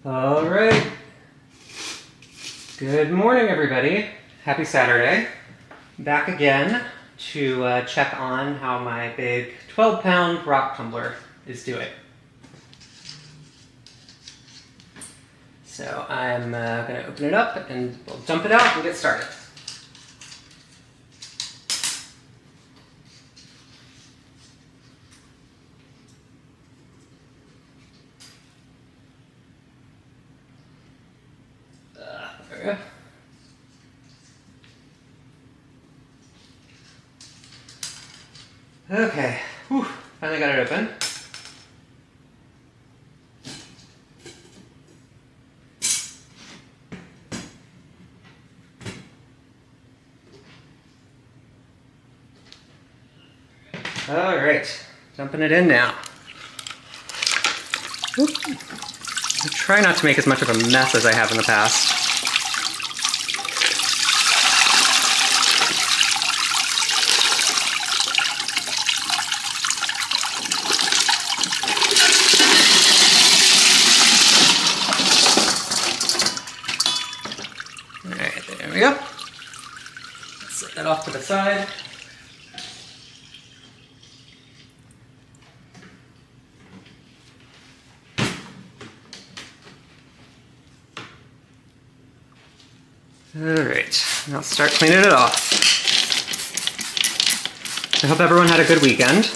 All right. Good morning, everybody. Happy Saturday. Back again to check on how my big 12-pound rock tumbler is doing. So I'm going to open it up and we'll dump it out and get started. There we go. Okay, whew, finally got it open. All right, dumping it in now. Oop. I try not to make as much of a mess as I have in the past. All right, there we go. Set that off to the side. Alright, now start cleaning it off. I hope everyone had a good weekend.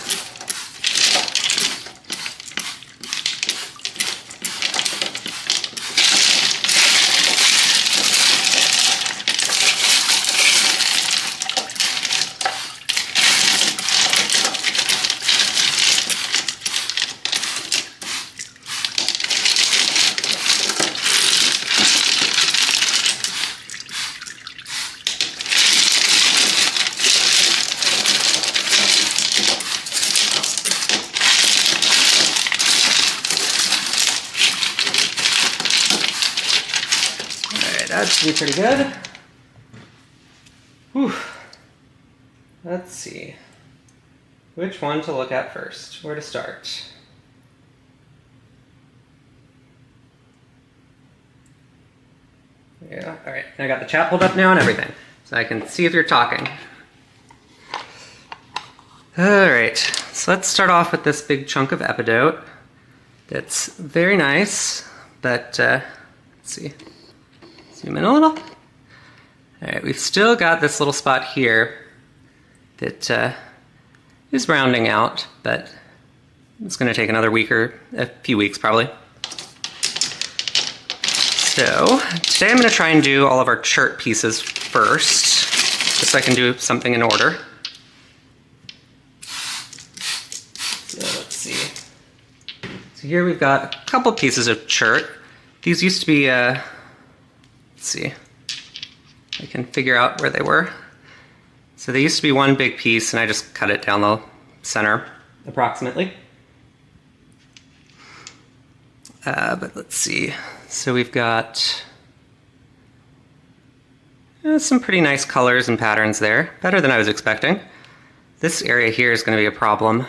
That should be pretty good. Whew. Let's see. Which one to look at first? Where to start? Yeah, alright. I got the chat pulled up now and everything, so I can see if you're talking. Alright, so let's start off with this big chunk of epidote. That's very nice, but let's see. Zoom in a little. Alright, we've still got this little spot here that is rounding out, but it's going to take another week or a few weeks probably. So today I'm going to try and do all of our chert pieces first, just so I can do something in order. So let's see. So here we've got a couple pieces of chert. These used to be let's see, I can figure out where they were. So they used to be one big piece and I just cut it down the center approximately. But let's see, so we've got some pretty nice colors and patterns there, better than I was expecting. This area here is going to be a problem.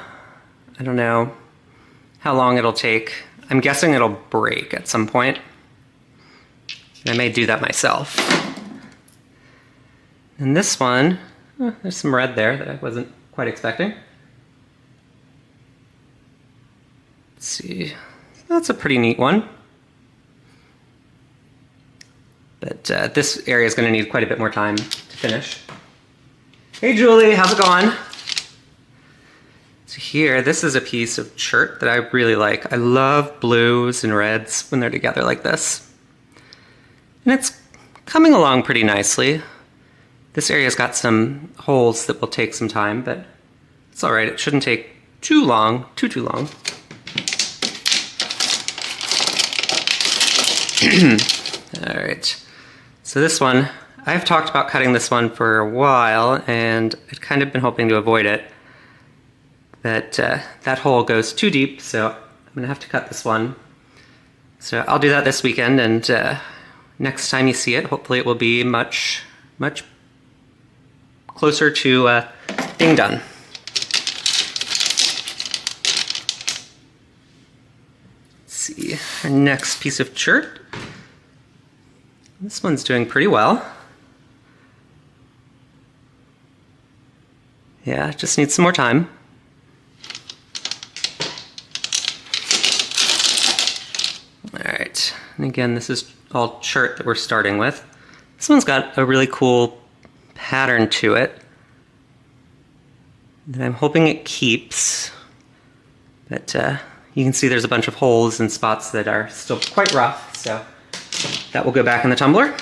I don't know how long it'll take. I'm guessing it'll break at some point. I may do that myself. And this one, there's some red there that I wasn't quite expecting. Let's see, that's a pretty neat one. But this area is going to need quite a bit more time to finish. Hey Julie, how's it going? So here, this is a piece of chert that I really like. I love blues and reds when they're together like this. And it's coming along pretty nicely. This area's got some holes that will take some time, but it's all right. It shouldn't take too long, too long. All right. So this one, I've talked about cutting this one for a while, and I've kind of been hoping to avoid it. But that hole goes too deep, so I'm gonna have to cut this one. So I'll do that this weekend, and next time you see it, hopefully it will be much closer to being done. see, our next piece of chert. This one's doing pretty well. Yeah, just needs some more time. Alright, and again, this is all chert that we're starting with. This one's got a really cool pattern to it that I'm hoping it keeps. But you can see there's a bunch of holes and spots that are still quite rough, so that will go back in the tumbler.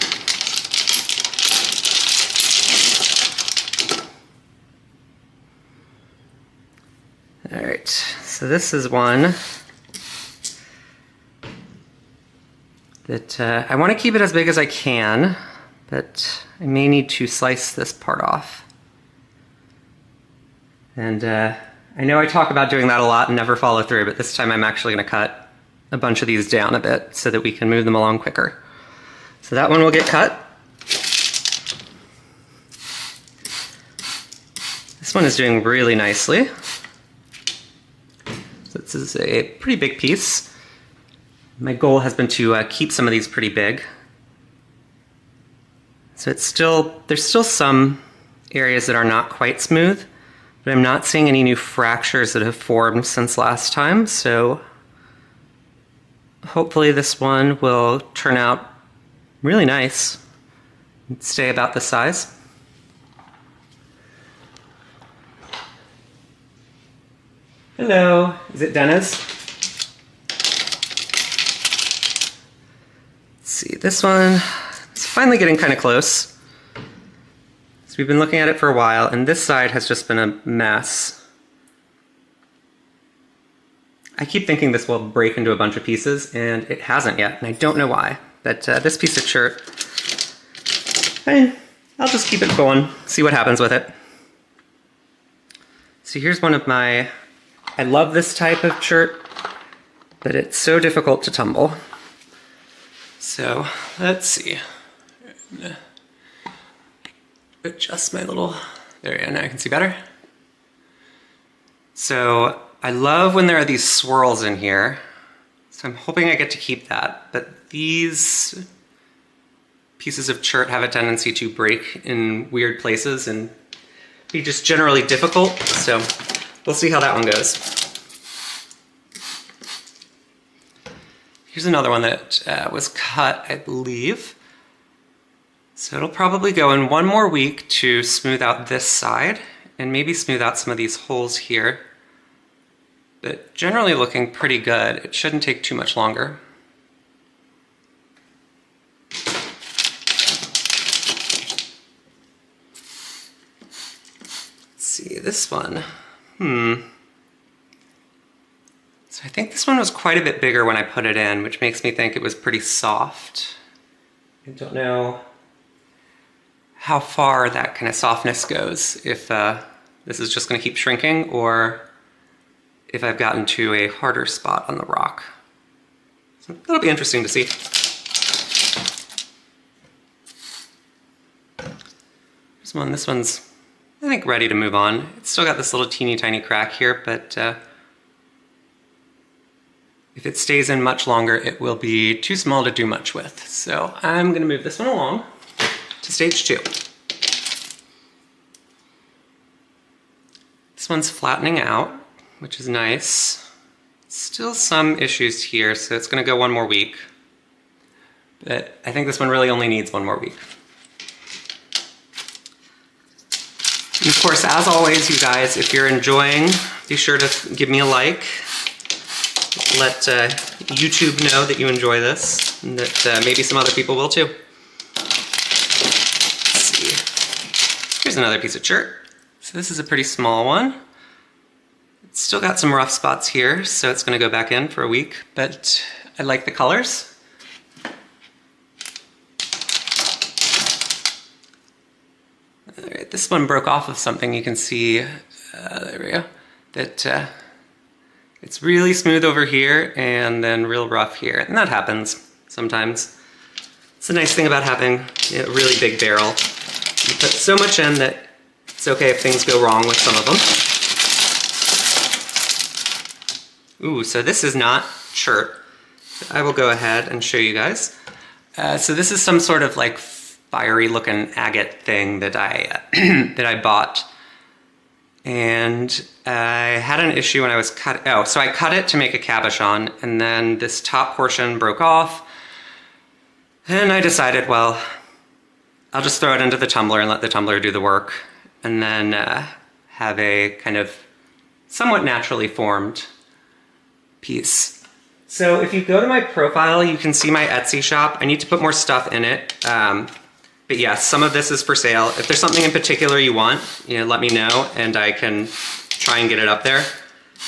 Alright, so this is one that I want to keep it as big as I can, but I may need to slice this part off. And I know I talk about doing that a lot and never follow through, but this time I'm actually going to cut a bunch of these down a bit so that we can move them along quicker. So that one will get cut. This one is doing really nicely. So this is a pretty big piece. My goal has been to keep some of these pretty big. So there's still some areas that are not quite smooth, but I'm not seeing any new fractures that have formed since last time, so hopefully this one will turn out really nice and stay about this size. Hello, is it Dennis? Let's see, this one is finally getting kind of close. So we've been looking at it for a while, and this side has just been a mess. I keep thinking this will break into a bunch of pieces, and it hasn't yet, and I don't know why. But this piece of chert, I'll just keep it going, see what happens with it. So here's one of my, I love this type of chert, but it's so difficult to tumble. So let's see. Adjust my little, there we go, now I can see better. So I love when there are these swirls in here. So I'm hoping I get to keep that, but these pieces of chert have a tendency to break in weird places and be just generally difficult, so we'll see how that one goes. Here's another one that was cut, I believe. So it'll probably go in one more week to smooth out this side and maybe smooth out some of these holes here. But generally looking pretty good. It shouldn't take too much longer. Let's see, this one. So I think this one was quite a bit bigger when I put it in, which makes me think it was pretty soft. I don't know how far that kind of softness goes, if this is just going to keep shrinking or if I've gotten to a harder spot on the rock. So that'll be interesting to see. This one's, I think, ready to move on. It's still got this little teeny tiny crack here, but if it stays in much longer, it will be too small to do much with. So I'm going to move this one along to stage 2. This one's flattening out, which is nice. Still some issues here, so it's going to go one more week. But I think this one really only needs one more week. And of course, as always, you guys, if you're enjoying, be sure to give me a like. Let YouTube know that you enjoy this, and that maybe some other people will too. Let's see. Here's another piece of chert. So this is a pretty small one. It's still got some rough spots here, so it's going to go back in for a week, but I like the colors. All right, this one broke off of something. You can see, there we go, that it's really smooth over here and then real rough here, and that happens sometimes. It's a nice thing about having a really big barrel. You put so much in that it's okay if things go wrong with some of them. Ooh, so this is not chert. I will go ahead and show you guys. So this is some sort of like fiery looking agate thing that I that I bought. And I had an issue when I was so I cut it to make a cabochon, and then this top portion broke off. And I decided, well, I'll just throw it into the tumbler and let the tumbler do the work, and then have a kind of somewhat naturally formed piece. So if you go to my profile, you can see my Etsy shop. I need to put more stuff in it. But yes, some of this is for sale. If there's something in particular you want, let me know and I can try and get it up there.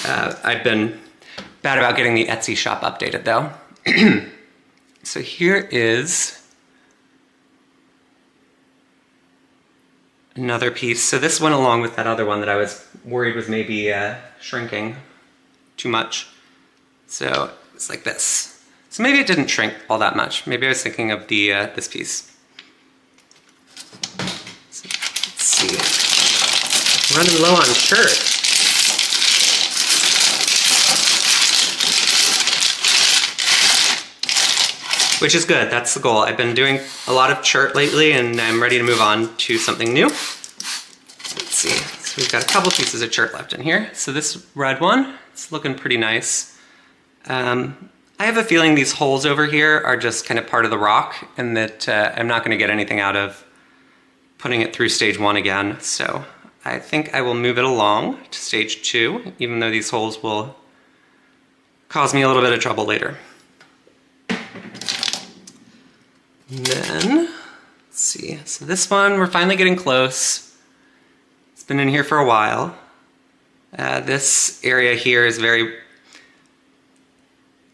I've been bad about getting the Etsy shop updated though. So here is another piece. So this went along with that other one that I was worried was maybe shrinking too much. So it's like this. So maybe it didn't shrink all that much. Maybe I was thinking of the this piece. So let's see. Running low on chert. Which is good, that's the goal. I've been doing a lot of chert lately and I'm ready to move on to something new. Let's see, so we've got a couple pieces of chert left in here. So this red one, it's looking pretty nice. I have a feeling these holes over here are just kind of part of the rock and that I'm not gonna get anything out of putting it through stage 1 again. So I think I will move it along to stage 2, even though these holes will cause me a little bit of trouble later. And then, let's see, so this one, we're finally getting close. It's been in here for a while. This area here is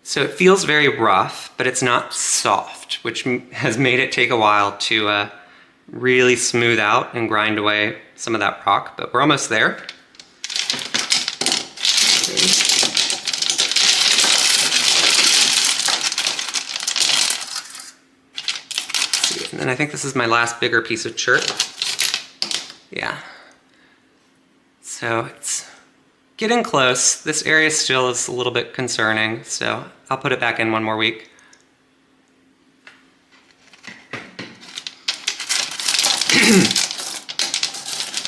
so it feels very rough, but it's not soft, which has made it take a while to really smooth out and grind away some of that rock, but we're almost there. And then I think this is my last bigger piece of chert. Yeah. So it's getting close. This area still is a little bit concerning, so I'll put it back in one more week.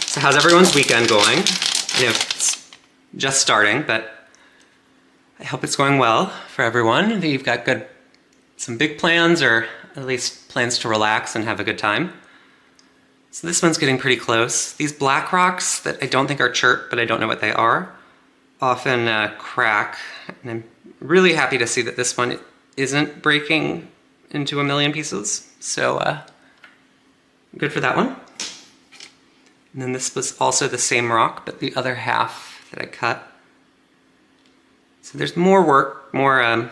So how's everyone's weekend going? It's just starting, but I hope it's going well for everyone. That you've got some big plans, or at least plans to relax and have a good time. So this one's getting pretty close. These black rocks that I don't think are chert, but I don't know what they are, often crack. And I'm really happy to see that this one isn't breaking into a million pieces. So good for that one. And then this was also the same rock, but the other half that I cut. So there's more work, more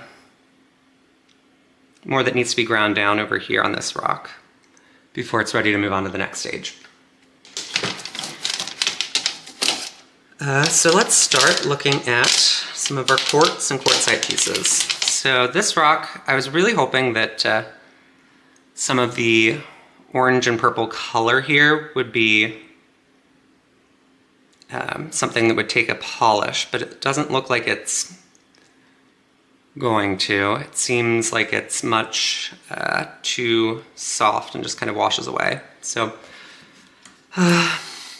that needs to be ground down over here on this rock before it's ready to move on to the next stage. So let's start looking at some of our quartz and quartzite pieces. So this rock, I was really hoping that some of the orange and purple color here would be something that would take a polish, but it doesn't look like it's going to. It seems like it's much too soft and just kind of washes away. So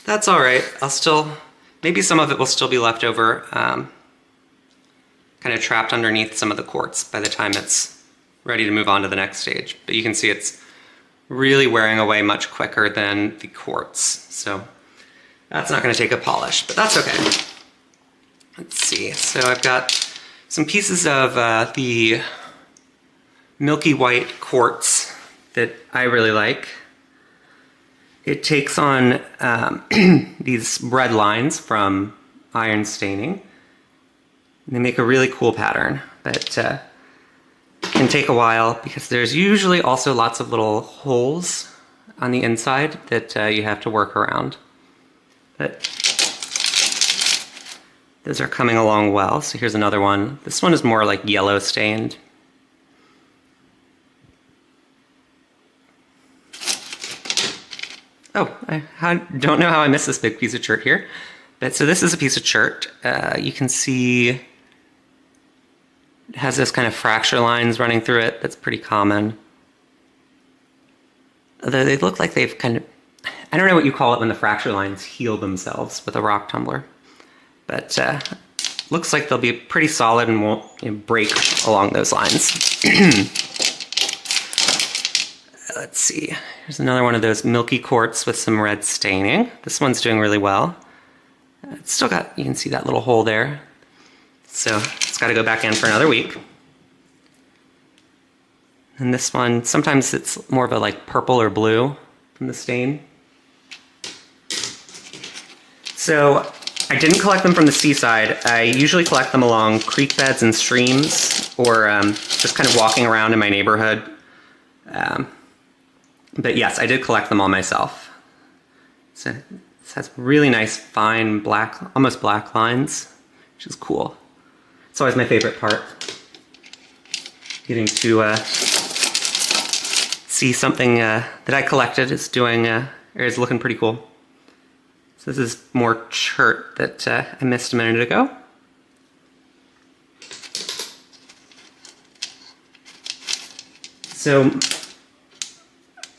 that's all right. Maybe some of it will still be left over, kind of trapped underneath some of the quartz by the time it's ready to move on to the next stage. But you can see it's really wearing away much quicker than the quartz. So that's not going to take a polish, but that's okay. Let's see. So I've got some pieces of the milky white quartz that I really like. It takes on these red lines from iron staining. They make a really cool pattern, but can take a while because there's usually also lots of little holes on the inside that you have to work around. But those are coming along well. So here's another one. This one is more like yellow stained. Oh, I don't know how I missed this big piece of chert here. But so this is a piece of chert. You can see It has this kind of fracture lines running through it. That's pretty common. Although they look like they've kind of, I don't know what you call it when the fracture lines heal themselves with a rock tumbler. But looks like they'll be pretty solid and won't break along those lines. Let's see, here's another one of those milky quartz with some red staining. This one's doing really well. It's still got, you can see that little hole there. So it's got to go back in for another week. And this one, sometimes it's more of a like purple or blue from the stain. So I didn't collect them from the seaside. I usually collect them along creek beds and streams, or just kind of walking around in my neighborhood. But yes, I did collect them all myself. So this has really nice, fine, black, almost black lines, which is cool. It's always my favorite part. Getting to see something that I collected is doing, or is looking pretty cool. So this is more chert that I missed a minute ago. So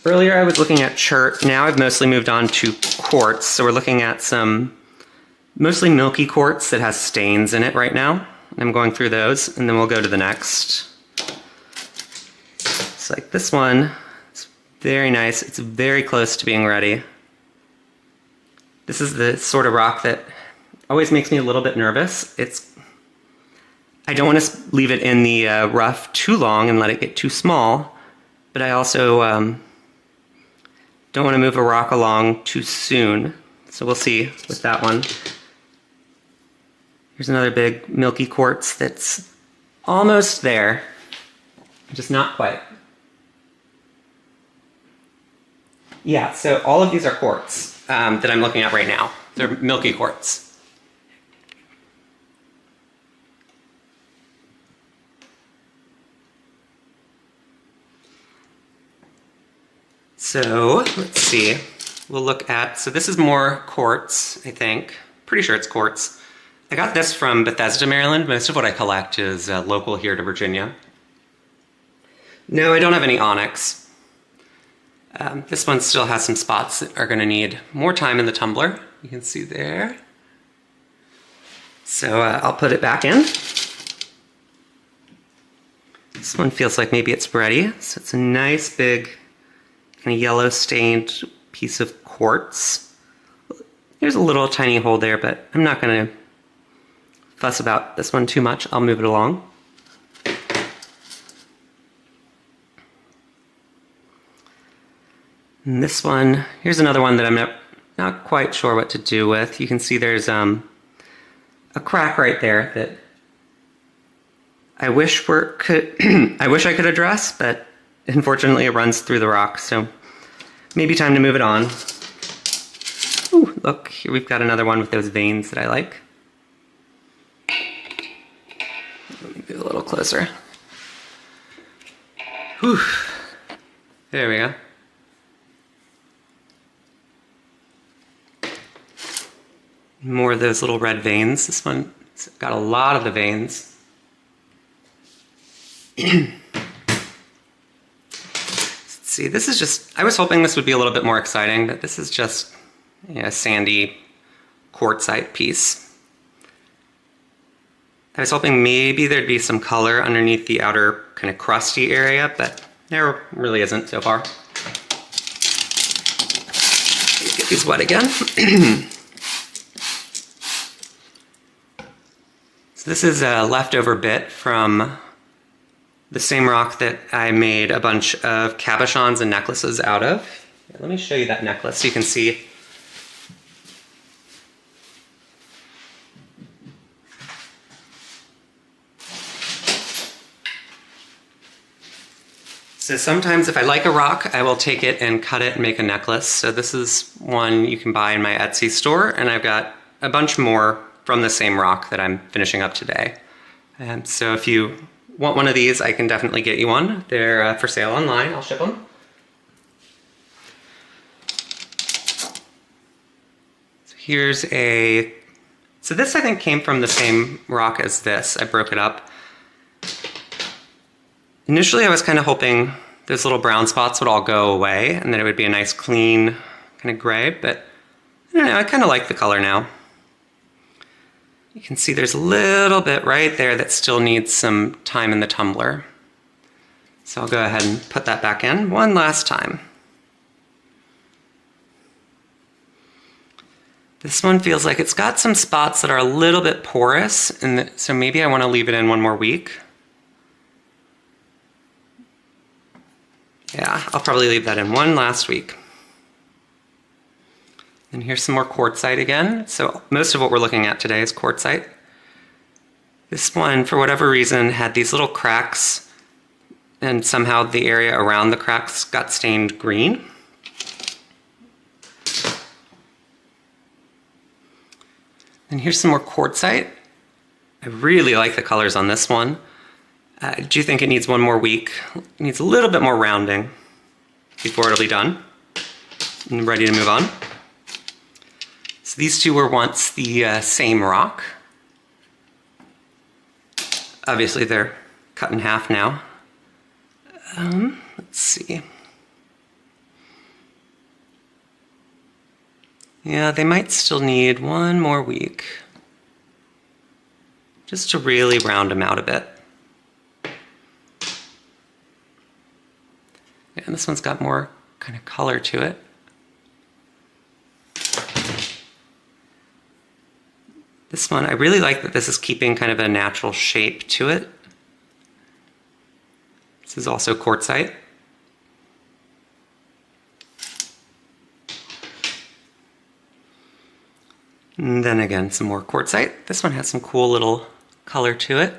earlier I was looking at chert, now I've mostly moved on to quartz. So we're looking at some mostly milky quartz that has stains in it right now. I'm going through those and then we'll go to the next. It's like this one, it's very nice. It's very close to being ready. This is the sort of rock that always makes me a little bit nervous. I don't want to leave it in the rough too long and let it get too small, but I also don't want to move a rock along too soon. So we'll see with that one. Here's another big milky quartz that's almost there, just not quite. Yeah, so all of these are quartz that I'm looking at right now. They're milky quartz. So let's see, we'll look at, so this is more quartz, I think. Pretty sure it's quartz. I got this from Bethesda, Maryland. Most of what I collect is local here to Virginia. No, I don't have any onyx. This one still has some spots that are going to need more time in the tumbler. You can see there. So I'll put it back in. This one feels like maybe it's ready. So it's a nice big kind of yellow stained piece of quartz. There's a little tiny hole there, but I'm not going to fuss about this one too much. I'll move it along. And this one, here's another one that I'm not quite sure what to do with. You can see there's a crack right there that I wish I could address, but unfortunately it runs through the rock, so maybe time to move it on. Ooh, look, here we've got another one with those veins that I like. Let me move a little closer. Whew. There we go. More of those little red veins. This one's got a lot of the veins. Let's see, this is just, I was hoping this would be a little bit more exciting, but this is just a sandy quartzite piece. I was hoping maybe there'd be some color underneath the outer kind of crusty area, but there really isn't so far. Let's get these wet again. So this is a leftover bit from the same rock that I made a bunch of cabochons and necklaces out of. Here, let me show you that necklace so you can see. So sometimes if I like a rock, I will take it and cut it and make a necklace. So this is one you can buy in my Etsy store, and I've got a bunch more from the same rock that I'm finishing up today. And so if you want one of these, I can definitely get you one. They're for sale online. I'll ship them. So here's so this I think came from the same rock as this. I broke it up. Initially I was kind of hoping those little brown spots would all go away and then it would be a nice clean kind of gray, but I don't know, I kind of like the color now. You can see there's a little bit right there that still needs some time in the tumbler. So I'll go ahead and put that back in one last time. This one feels like it's got some spots that are a little bit porous, and so maybe I want to leave it in one more week. Yeah, I'll probably leave that in one last week. And here's some more quartzite again. So most of what we're looking at today is quartzite. This one, for whatever reason, had these little cracks, and somehow the area around the cracks got stained green. And here's some more quartzite. I really like the colors on this one. I do think it needs one more week. It needs a little bit more rounding before it'll be done and ready to move on. So these two were once the same rock. Obviously they're cut in half now. Let's see. Yeah, they might still need one more week just to really round them out a bit. Yeah, and this one's got more kind of color to it. This one, I really like that this is keeping kind of a natural shape to it. This is also quartzite. And then again, some more quartzite. This one has some cool little color to it.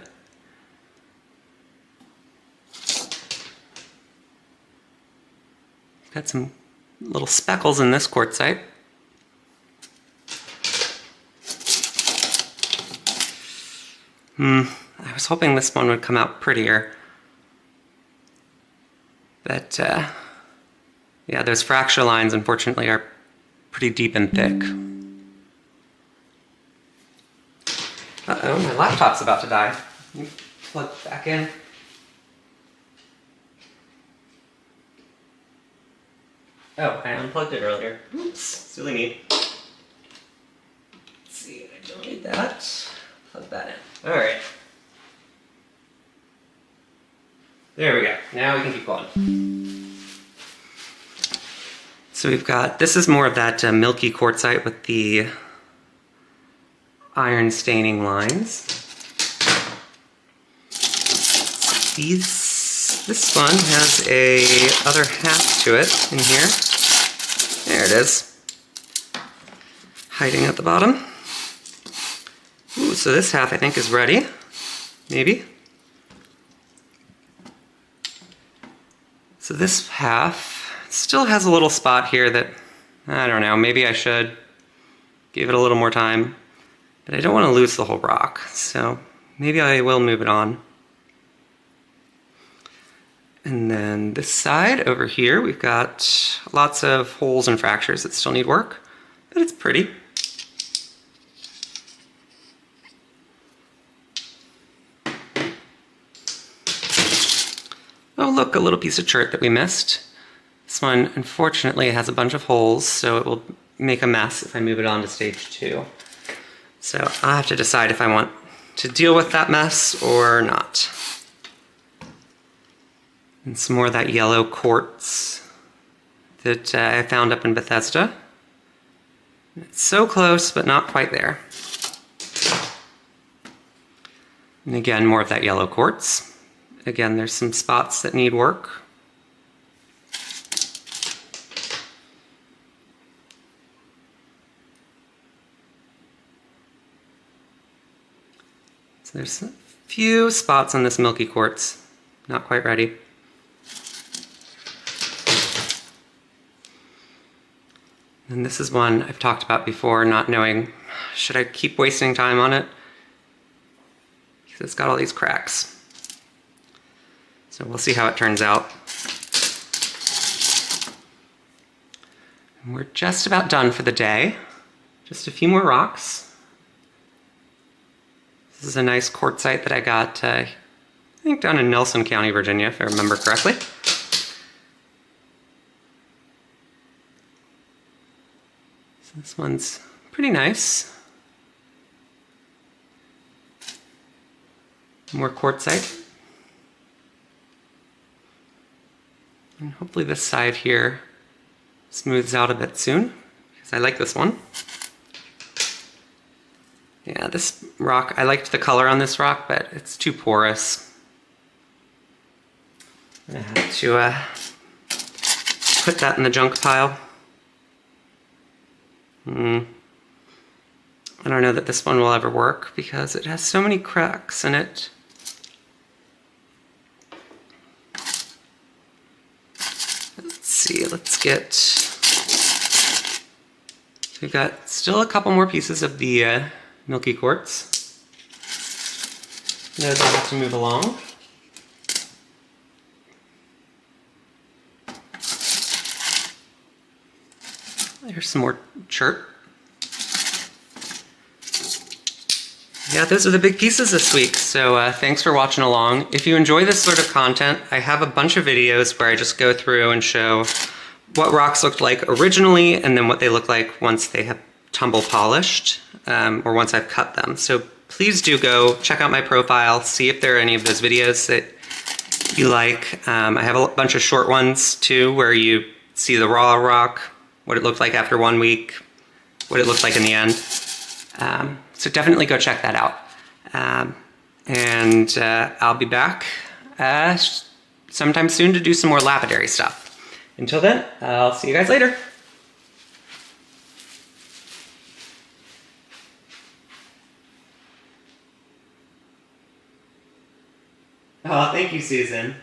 Got some little speckles in this quartzite. I was hoping this one would come out prettier. But yeah, those fracture lines unfortunately are pretty deep and thick. Uh-oh, my laptop's about to die. Can you plug it back in? Oh, I unplugged it earlier. Oops, silly me. Let's see, I don't need that. Plug that in. Alright. There we go. Now we can keep going. So we've got, this is more of that milky quartzite with the iron staining lines. This one has a other half to it in here. There it is. Hiding at the bottom. Ooh, so this half I think is ready. Maybe. So this half still has a little spot here that, I don't know, maybe I should give it a little more time. But I don't want to lose the whole rock, so maybe I will move it on. And then this side over here, we've got lots of holes and fractures that still need work, but it's pretty. Oh look, a little piece of chert that we missed. This one, unfortunately, has a bunch of holes, so it will make a mess if I move it on to stage 2. So I'll have to decide if I want to deal with that mess or not. And some more of that yellow quartz that I found up in Bethesda. It's so close, but not quite there. And again, more of that yellow quartz. Again, there's some spots that need work. So there's a few spots on this milky quartz, not quite ready. And this is one I've talked about before, not knowing, should I keep wasting time on it? Because it's got all these cracks. So we'll see how it turns out. And we're just about done for the day. Just a few more rocks. This is a nice quartzite that I got think down in Nelson County, Virginia, if I remember correctly. So this one's pretty nice. More quartzite. And hopefully this side here smooths out a bit soon, because I like this one. Yeah, this rock, I liked the color on this rock, but it's too porous. I have to put that in the junk pile. I don't know that this one will ever work because it has so many cracks in it. Let's see, let's get... We've got still a couple more pieces of the milky quartz. Those I'll have to move along. There's some more chert. Yeah, those are the big pieces this week, so thanks for watching along. If you enjoy this sort of content, I have a bunch of videos where I just go through and show what rocks looked like originally and then what they look like once they have tumble polished, or once I've cut them. So please do go check out my profile, see if there are any of those videos that you like. I have a bunch of short ones too, where you see the raw rock, what it looked like after 1 week, what it looked like in the end. So definitely go check that out. And I'll be back sometime soon to do some more lapidary stuff. Until then, I'll see you guys later. Oh, thank you, Susan.